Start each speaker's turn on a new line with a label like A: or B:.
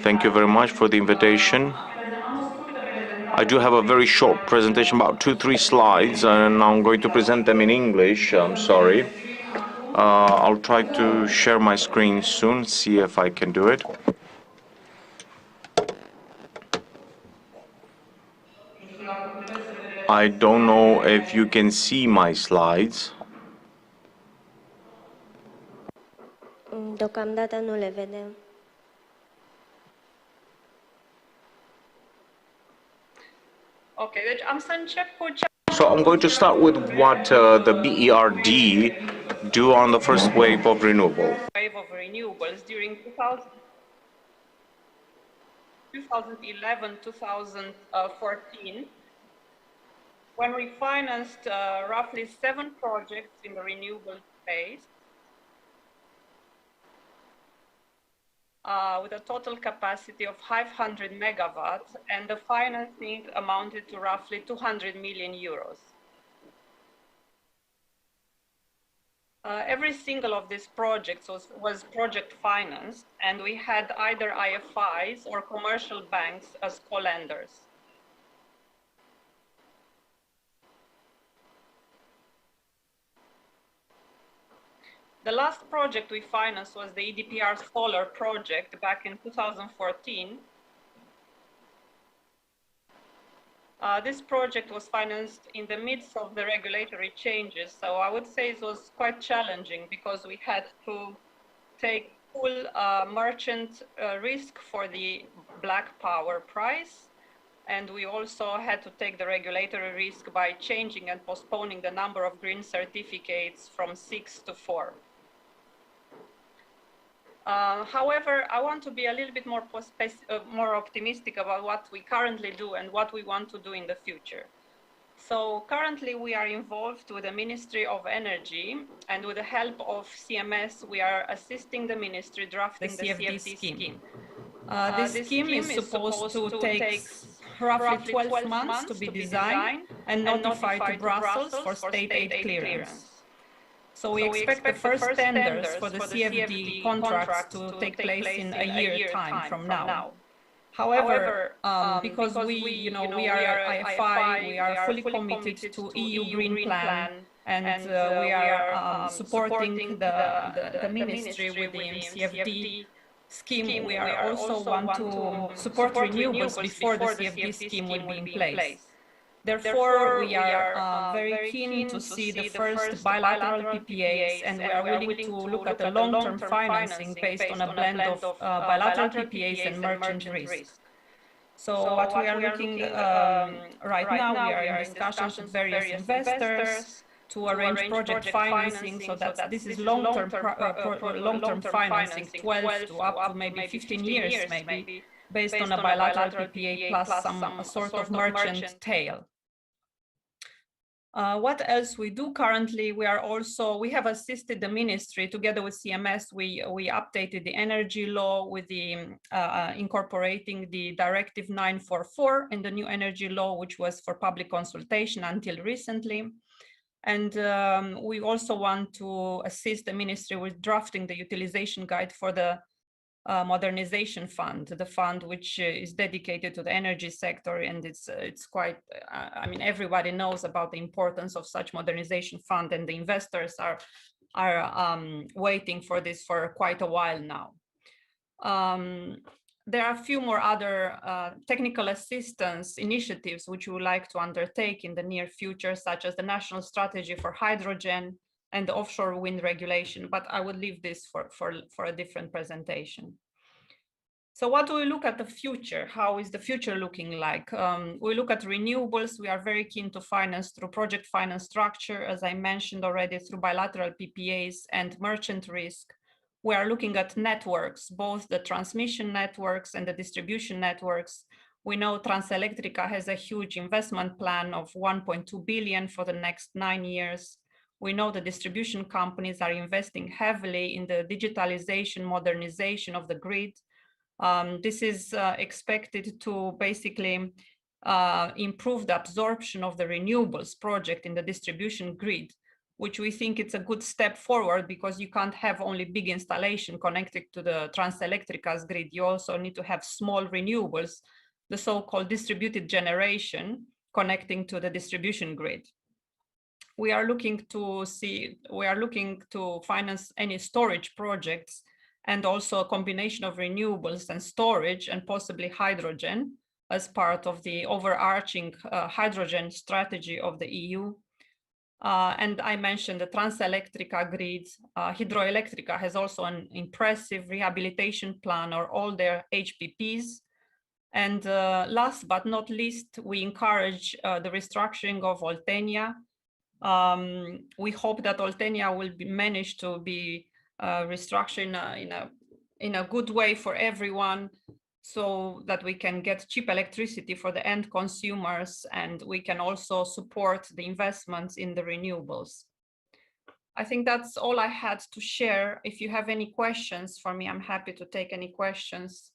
A: Thank you very much for the invitation. I do have a very short presentation, about 2-3 slides, and I'm going to present them in English. I'm sorry. I'll try to share my screen soon, see if I can do it. I don't know if you can see my slides.
B: Deocamdată nu le vedem.
C: Okay, deci am să încep cu
A: So I'm going to start with what the EBRD do on the first wave of renewables.
C: During 2011-2014, when we financed roughly 7 projects in the renewable space, with a total capacity of 500 megawatts, and the financing amounted to roughly 200 million euros. Every single of these projects was project financed, and we had either IFIs or commercial banks as co-lenders. The last project we financed was the EDPR solar project back in 2014. This project was financed in the midst of the regulatory changes, so I would say it was quite challenging because we had to take full merchant risk for the black power price, and we also had to take the regulatory risk by changing and postponing the number of green certificates from 6 to 4. However, I want to be a little bit more optimistic about what we currently do and what we want to do in the future. So currently we are involved with the Ministry of Energy, and with the help of CMS, we are assisting the ministry drafting the CFD scheme. This scheme is supposed to take roughly 12 months to be designed and notified to Brussels for state aid clearance. So we expect the first tenders for the CFD contracts to take place in a year time from now. However, because we are IFI, we are fully committed to EU Green Plan, and we are supporting the ministry within CFD scheme. We are also want to support renewables before the CFD scheme will be in place. Therefore, we are very keen to see the first bilateral PPAs, and we are willing to look at the long-term financing based on a blend of bilateral PPAs and merchant risk. So what we are looking right now, we are in discussions with various investors to arrange project financing, so that this is long-term financing, 12 to up to maybe 15 years, maybe, based on a bilateral PPA plus some sort of merchant tail. What else we do currently? We have assisted the ministry together with CMS. We updated the energy law with the incorporating the Directive 944 in the new energy law, which was for public consultation until recently. And we also want to assist the ministry with drafting the utilization guide for the modernization fund, the fund which is dedicated to the energy sector, and it's quite, I mean, everybody knows about the importance of such modernization fund, and the investors are waiting for this for quite a while now. There are a few more other technical assistance initiatives which we would like to undertake in the near future, such as the National Strategy for Hydrogen and the offshore wind regulation, but I would leave this for a different presentation. So what do we look at the future? How is the future looking like? We look at renewables. We are very keen to finance through project finance structure, as I mentioned already, through bilateral PPAs and merchant risk. We are looking at networks, both the transmission networks and the distribution networks. We know Transelectrica has a huge investment plan of 1.2 billion for the next 9 years. We know the distribution companies are investing heavily in the digitalization, modernization of the grid. This is expected to basically improve the absorption of the renewables project in the distribution grid. which we think it's a good step forward because you can't have only big installation connected to the Transelectrica's grid. You also need to have small renewables, the so-called distributed generation connecting to the distribution grid. We are looking to finance any storage projects and also a combination of renewables and storage and possibly hydrogen as part of the overarching hydrogen strategy of the EU. And I mentioned the Transelectrica grid. Hidroelectrica has also an impressive rehabilitation plan or all their HPPs. And last but not least, we encourage the restructuring of Oltenia. We hope that Oltenia will manage to be restructured in a good way for everyone, so that we can get cheap electricity for the end consumers, and we can also support the investments in the renewables. I think that's all I had to share. If you have any questions for me, I'm happy to take any questions.